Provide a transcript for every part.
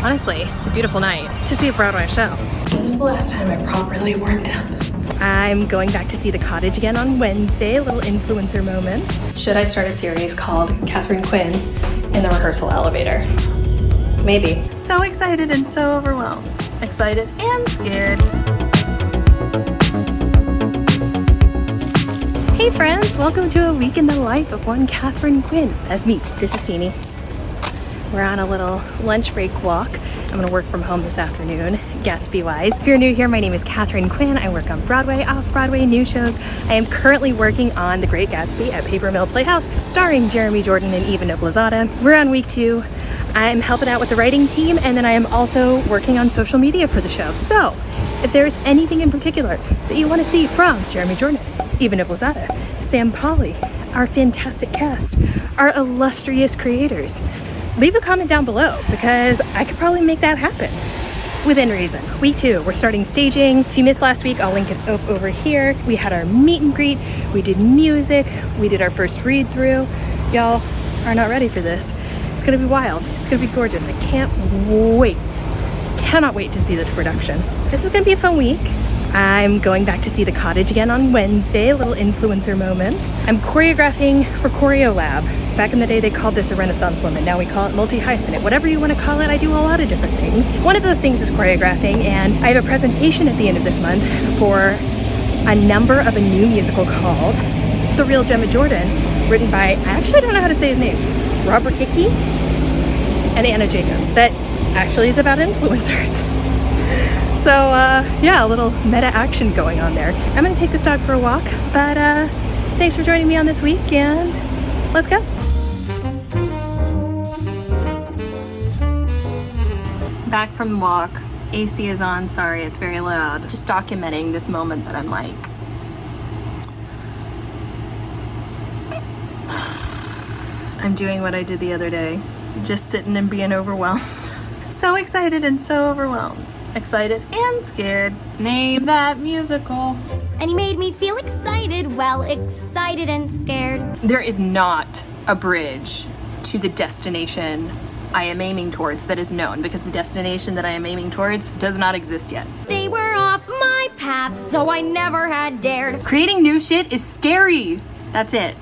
Honestly, it's a beautiful night to see a Broadway show. When was the last time I properly warmed up? I'm going back to see The Cottage again on Wednesday, a little influencer moment. Should I start a series called Katharine Quinn in the rehearsal elevator? Maybe. So excited and so overwhelmed. Excited and scared. Hey friends, welcome to a week in the life of one Katharine Quinn. That's me, this is Feeny. We're on a little lunch break walk. I'm gonna work from home this afternoon, Gatsby-wise. If you're new here, my name is Katharine Quinn. I work on Broadway, off-Broadway, new shows. I am currently working on The Great Gatsby at Paper Mill Playhouse, starring Jeremy Jordan and Eva Noblezada. We're on week 2. I'm helping out with the writing team, and then I am also working on social media for the show. So, if there's anything in particular that you wanna see from Jeremy Jordan, Eva Noblezada, Sam Polly, our fantastic cast, our illustrious creators, leave a comment down below because I could probably make that happen within reason. Week 2, we're starting staging. If you missed last week, I'll link it over here. We had our meet and greet, we did music, we did our first read through. Y'all are not ready for this. It's gonna be wild, it's gonna be gorgeous. I can't wait, cannot wait to see this production. This is gonna be a fun week. I'm going back to see The Cottage again on Wednesday, a little influencer moment. I'm choreographing for Choreo Lab. Back in the day, they called this a Renaissance woman. Now we call it multi-hyphenate. Whatever you want to call it, I do a lot of different things. One of those things is choreographing, and I have a presentation at the end of this month for a number of a new musical called The Real Gemma Jordan, written by, I actually don't know how to say his name, Robert Hickey and Anna Jacobs, that actually is about influencers. So yeah, a little meta action going on there. I'm gonna take this dog for a walk, but thanks for joining me on this week, and let's go. Back from the walk, AC is on, sorry it's very loud. Just documenting this moment that I'm like, I'm doing what I did the other day, just sitting and being overwhelmed. So excited and so overwhelmed. Excited and scared. Name that musical. And he made me feel excited, well, excited and scared. There is not a bridge to the destination I am aiming towards that is known, because the destination that I am aiming towards does not exist yet. They were off my path, so I never had dared. Creating new shit is scary. That's it.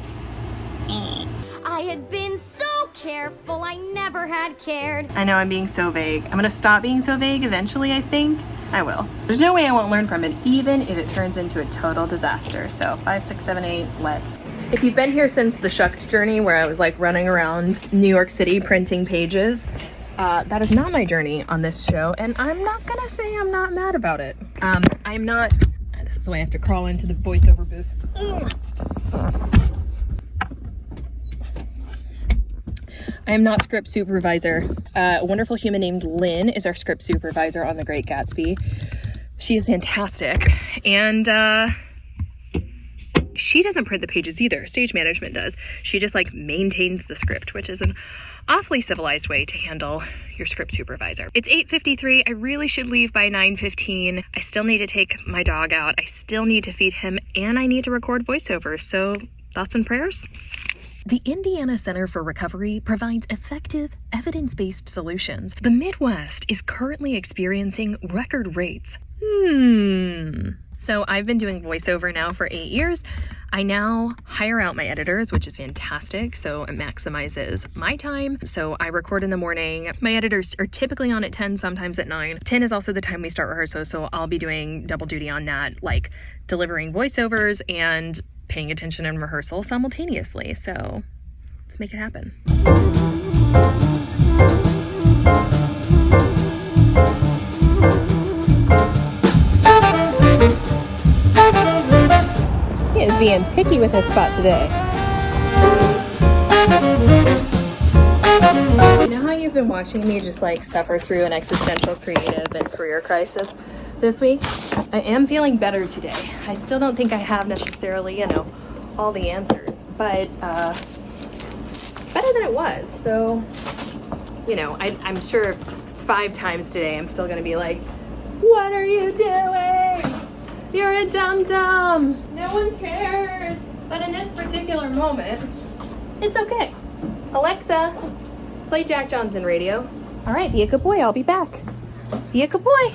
I had been so careful, I never had cared. I know I'm being so vague. I'm gonna stop being so vague eventually, I think. I will. There's no way I won't learn from it, even if it turns into a total disaster. So 5, 6, 7, 8, let's. If you've been here since the Shucked journey, where I was like running around New York City printing pages, that is not my journey on this show, and I'm not gonna say I'm not mad about it. I'm not, this is why I have to crawl into the voiceover booth. I am not script supervisor. A wonderful human named Lynn is our script supervisor on The Great Gatsby. She is fantastic. And she doesn't print the pages either. Stage management does. She just like maintains the script, which is an awfully civilized way to handle your script supervisor. It's 8:53. I really should leave by 9:15. I still need to take my dog out. I still need to feed him, and I need to record voiceovers. So thoughts and prayers? The Indiana Center for Recovery provides effective, evidence-based solutions. The Midwest is currently experiencing record rates. So I've been doing voiceover now for 8 years. I now hire out my editors, which is fantastic. So it maximizes my time. So I record in the morning. My editors are typically on at 10, sometimes at 9. 10 is also the time we start rehearsals. So I'll be doing double duty on that, like delivering voiceovers and paying attention in rehearsal simultaneously. So let's make it happen. He is being picky with his spot today. You know how you've been watching me just like suffer through an existential, creative, and career crisis this week? I am feeling better today. I still don't think I have necessarily, all the answers, but it's better than it was. So, I'm sure 5 times today I'm still gonna be like, what are you doing? You're a dum-dum. No one cares. But in this particular moment, it's okay. Alexa, play Jack Johnson radio. All right, be a good boy. I'll be back. Be a good boy.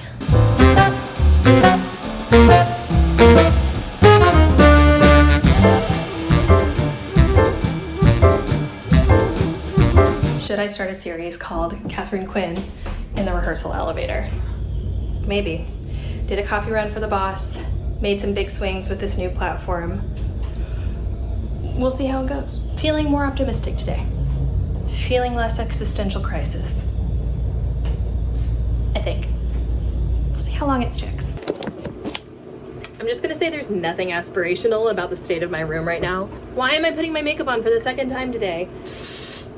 Should I start a series called Katharine Quinn in the rehearsal elevator? Maybe. Did a coffee run for the boss, made some big swings with this new platform. We'll see how it goes. Feeling more optimistic today. Feeling less existential crisis. I think. We'll see how long it sticks. I'm just gonna say there's nothing aspirational about the state of my room right now. Why am I putting my makeup on for the second time today? It's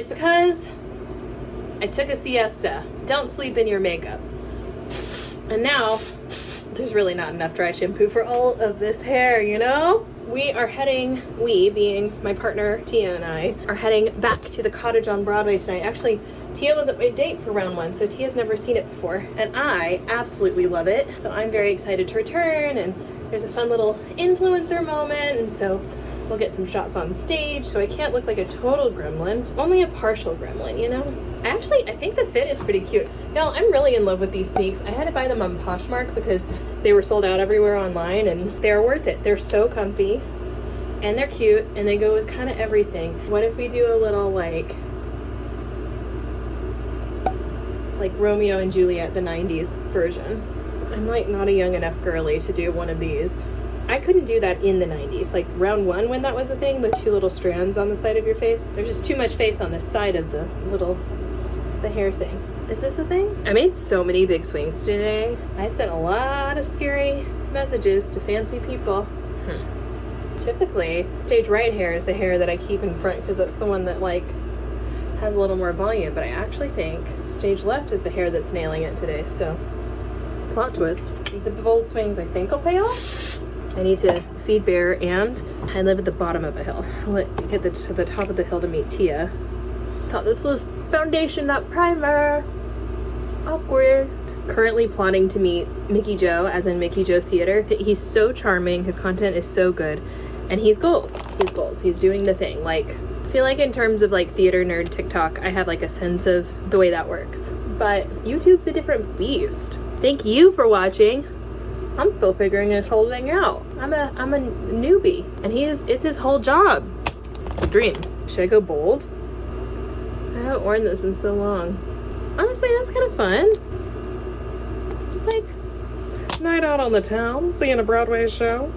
because I took a siesta. Don't sleep in your makeup. And now, there's really not enough dry shampoo for all of this hair, you know? We being my partner, Tia, and I, are heading back to the cottage on Broadway tonight. Actually, Tia wasn't my date for round one, so Tia's never seen it before, and I absolutely love it. So I'm very excited to return, and there's a fun little influencer moment, and so we'll get some shots on stage, so I can't look like a total gremlin, only a partial gremlin, you know? I think the fit is pretty cute. Y'all, I'm really in love with these sneaks. I had to buy them on Poshmark because they were sold out everywhere online, and they're worth it. They're so comfy, and they're cute, and they go with kind of everything. What if we do a little like Romeo and Juliet, the 90s version? I'm like not a young enough girly to do one of these. I couldn't do that in the 90s. Like round one when that was a thing, the two little strands on the side of your face. There's just too much face on the side of the hair thing. Is this a thing? I made so many big swings today. I sent a lot of scary messages to fancy people. Typically, stage right hair is the hair that I keep in front because that's the one that like has a little more volume, but I actually think stage left is the hair that's nailing it today, so plot twist. The bold swings I think will pay off. I need to feed Bear, and I live at the bottom of a hill. I'll get to the top of the hill to meet Tia. Thought this was foundation, not primer. Awkward. Currently plotting to meet Mickey Joe, as in Mickey Joe Theater. He's so charming, his content is so good, and he's goals. He's doing the thing. Like, I feel like in terms of like theater nerd TikTok, I have like a sense of the way that works. But YouTube's a different beast. Thank you for watching. I'm still figuring this whole thing out. I'm a newbie, and it's his whole job. Dream. Should I go bold? I haven't worn this in so long. Honestly, that's kind of fun. It's like night out on the town, seeing a Broadway show.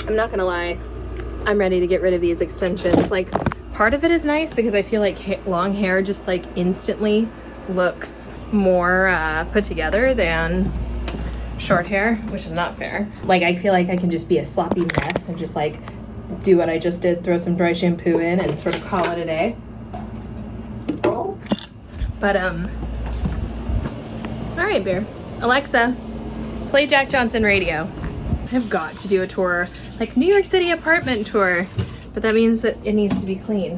I'm not gonna lie, I'm ready to get rid of these extensions. Like, part of it is nice because I feel like long hair just like instantly looks more put together than short hair, which is not fair. Like, I feel like I can just be a sloppy mess and just like do what I just did, throw some dry shampoo in and sort of call it a day. But all right, Bear. Alexa, play Jack Johnson radio. I've got to do a tour, like New York City apartment tour, but that means that it needs to be clean,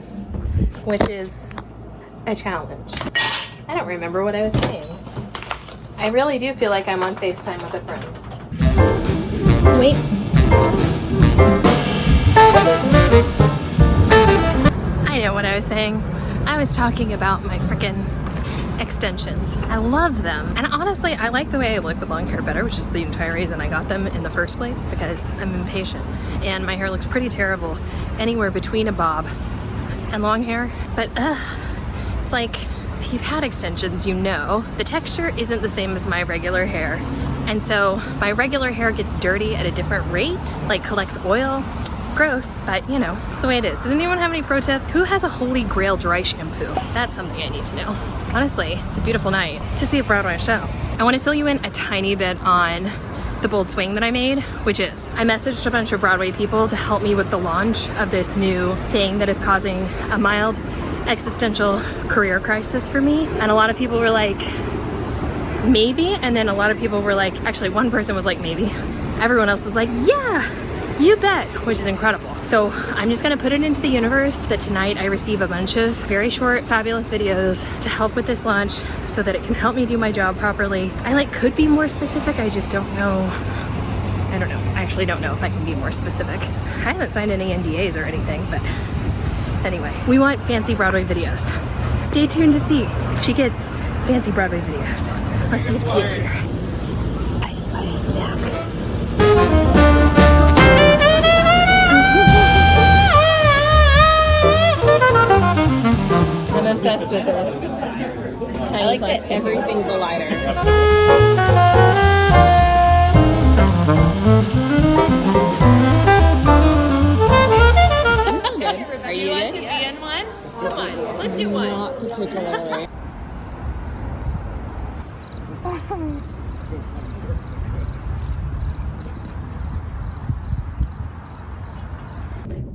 which is a challenge. I don't remember what I was saying. I really do feel like I'm on FaceTime with a friend. Wait. I know what I was saying. I was talking about my freaking extensions. I love them. And honestly, I like the way I look with long hair better, which is the entire reason I got them in the first place, because I'm impatient. And my hair looks pretty terrible anywhere between a bob and long hair. But it's like, if you've had extensions, you know, the texture isn't the same as my regular hair. And so my regular hair gets dirty at a different rate, like collects oil. Gross, but you know, it's the way it is. Does anyone have any pro tips? Who has a holy grail dry shampoo? That's something I need to know. Honestly, it's a beautiful night to see a Broadway show. I want to fill you in a tiny bit on the bold swing that I made, which is I messaged a bunch of Broadway people to help me with the launch of this new thing that is causing a mild existential career crisis for me. And a lot of people were like, maybe. And then a lot of people were like, actually one person was like, maybe. Everyone else was like, yeah. You bet, which is incredible. So I'm just gonna put it into the universe that tonight I receive a bunch of very short, fabulous videos to help with this launch so that it can help me do my job properly. I could be more specific, I just don't know. I don't know, I actually don't know if I can be more specific. I haven't signed any NDAs or anything, but anyway, we want fancy Broadway videos. Stay tuned to see if she gets fancy Broadway videos. Let's see if Tia's here. I spy a snack. I'm obsessed with this. I like that everything's a lighter. I'm good. Are you good? To be in one? Come on, let's do one. Not particularly.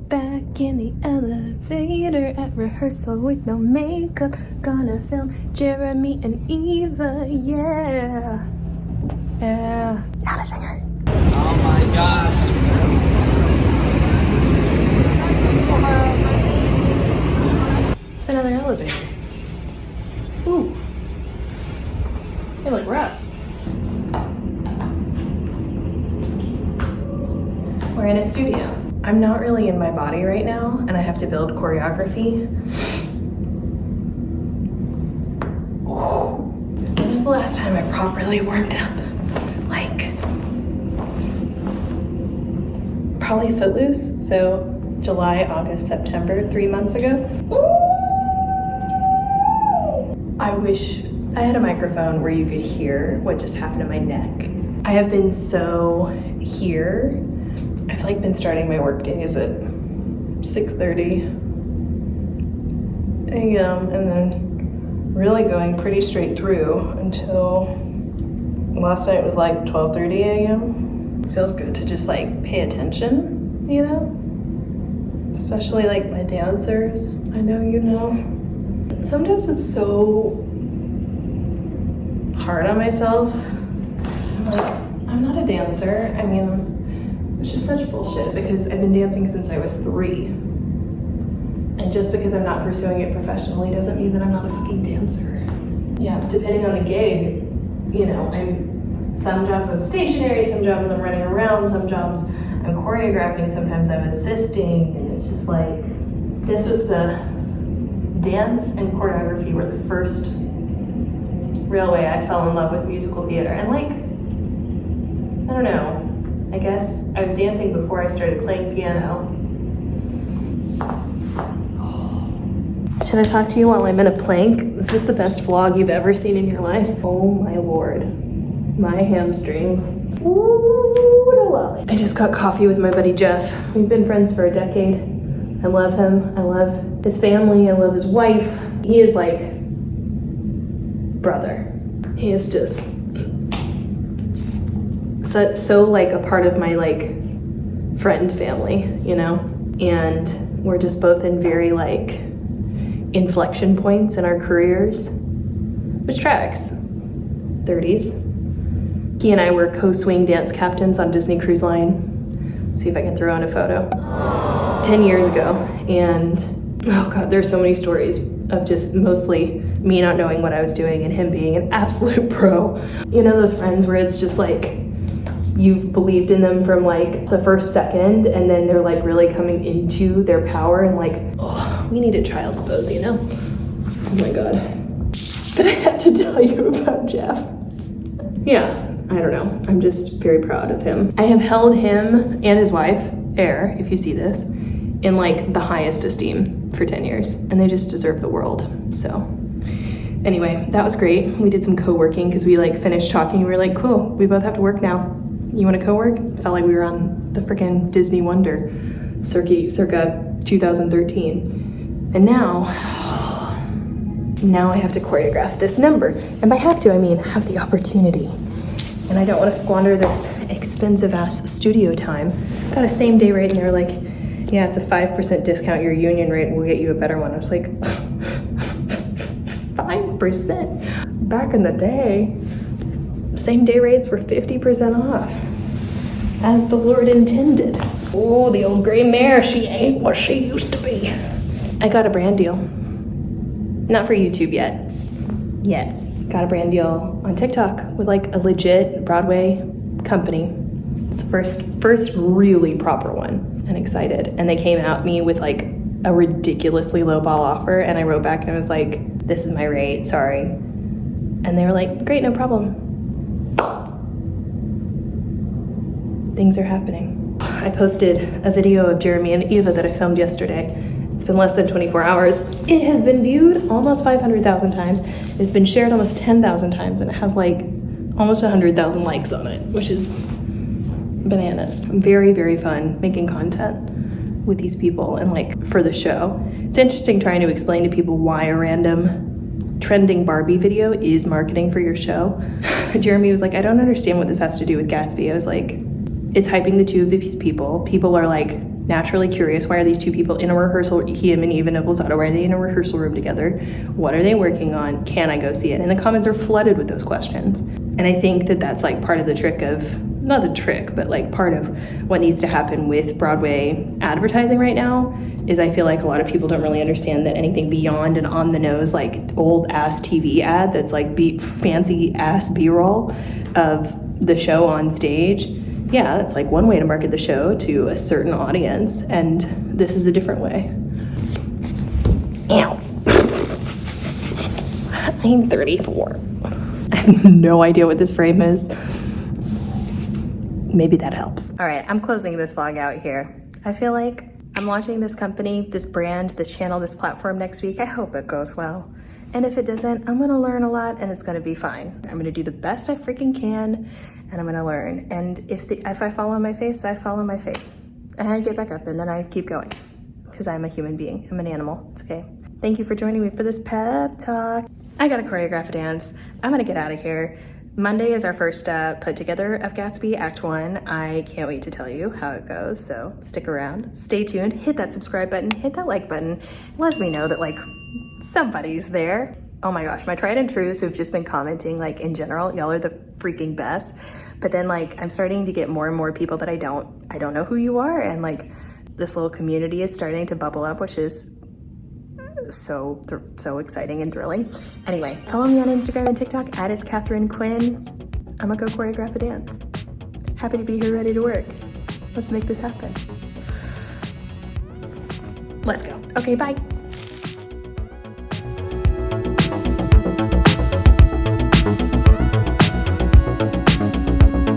Back in the elevator at rehearsal with no makeup. Gonna film Jeremy and Eva, yeah. Yeah. Not a singer. Oh my gosh. It's another elevator. Ooh. They look rough. We're in a studio. I'm not really in my body right now, and I have to build choreography. When was the last time I properly warmed up? Probably Footloose, so July, August, September, 3 months ago. I wish I had a microphone where you could hear what just happened to my neck. I have been so here. I've been starting my work days at 6:30 a.m. and then really going pretty straight through until last night was 12:30 a.m. It feels good to just pay attention, you know? Especially my dancers, I know you know. Sometimes I'm so hard on myself. I'm not a dancer. I mean, it's just such bullshit because I've been dancing since I was 3. And just because I'm not pursuing it professionally doesn't mean that I'm not a fucking dancer. Yeah, depending on the gig, you know, some jobs I'm stationary, some jobs I'm running around, some jobs I'm choreographing, sometimes I'm assisting, and it's just this was the dance and choreography were the first real way I fell in love with musical theater. And I don't know, I guess I was dancing before I started playing piano. Should I talk to you while I'm in a plank? Is this the best vlog you've ever seen in your life? Oh my lord. My hamstrings. Ooh, I just got coffee with my buddy Jeff. We've been friends for a decade. I love him. I love his family. I love his wife. He is brother. He is just so a part of my friend family, you know? And we're just both in very inflection points in our careers, which tracks. 30s. He and I were co-swing dance captains on Disney Cruise Line. See if I can throw in a photo. 10 years ago. And oh god, there's so many stories of just mostly me not knowing what I was doing and him being an absolute pro. You know those friends where it's just you've believed in them from the first second, and then they're really coming into their power and oh, we need a child's pose, you know? Oh my god. But I have to tell you about Jeff. Yeah, I don't know. I'm just very proud of him. I have held him and his wife, Air, if you see this, in the highest esteem for 10 years, and they just deserve the world. So anyway, that was great. We did some co-working because we finished talking and we were cool, we both have to work now. You want to co-work? Felt like we were on the freaking Disney Wonder circa 2013. And now I have to choreograph this number. And by have to, I mean have the opportunity. And I don't want to squander this expensive ass studio time. Got a same day rate and they're yeah, it's a 5% discount your union rate and we'll get you a better one. I was 5%? Back in the day, same day rates were 50% off, as the Lord intended. Oh, the old gray mare, she ain't what she used to be. I got a brand deal. Not for YouTube yet. Got a brand deal on TikTok with like a legit Broadway company. It's the first really proper one. And excited. And they came at me with like a ridiculously low ball offer, and I wrote back and I was like, this is my rate, sorry. And they were like, great, no problem. Things are happening. I posted a video of Jeremy and Eva that I filmed yesterday. It's been less than 24 hours. It has been viewed almost 500,000 times. It's been shared almost 10,000 times, and it has like almost 100,000 likes on it, which is bananas. Very, very fun making content with these people and like for the show. It's interesting trying to explain to people why a random trending Barbie video is marketing for your show. Jeremy was like, I don't understand what this has to do with Gatsby. I was like, it's hyping the two of these people. People are like naturally curious. Why are these two people in a rehearsal? Him and Eva Nibblesada, why are they in a rehearsal room together? What are they working on? Can I go see it? And the comments are flooded with those questions. And I think that that's like part of the trick of, not the trick, but like part of what needs to happen with Broadway advertising right now is I feel like a lot of people don't really understand that anything beyond an on the nose, like old ass TV ad that's like fancy ass B-roll of the show on stage. Yeah, that's like one way to market the show to a certain audience, and this is a different way. Ow. I'm 34. I have no idea what this frame is. Maybe that helps. All right, I'm closing this vlog out here. I feel like I'm launching this company, this brand, this channel, this platform next week. I hope it goes well. And if it doesn't, I'm gonna learn a lot and it's gonna be fine. I'm gonna do the best I freaking can and I'm gonna learn. And if I fall on my face, I fall on my face. And I get back up and then I keep going. Because I'm a human being, I'm an animal, it's okay. Thank you for joining me for this pep talk. I gotta choreograph a dance. I'm gonna get out of here. Monday is our first put together of Gatsby Act 1. I can't wait to tell you how it goes, so stick around, stay tuned, hit that subscribe button, hit that like button, let me know that like somebody's there. Oh my gosh, my tried and trues who've just been commenting like in general, y'all are the freaking best. But then like I'm starting to get more and more people that I don't know who you are, and like this little community is starting to bubble up, which is so exciting and thrilling. Anyway, follow me on Instagram and TikTok at Katharine Quinn. I'm gonna go choreograph a dance. Happy to be here, ready to work. Let's make this happen. Let's go. Okay, bye.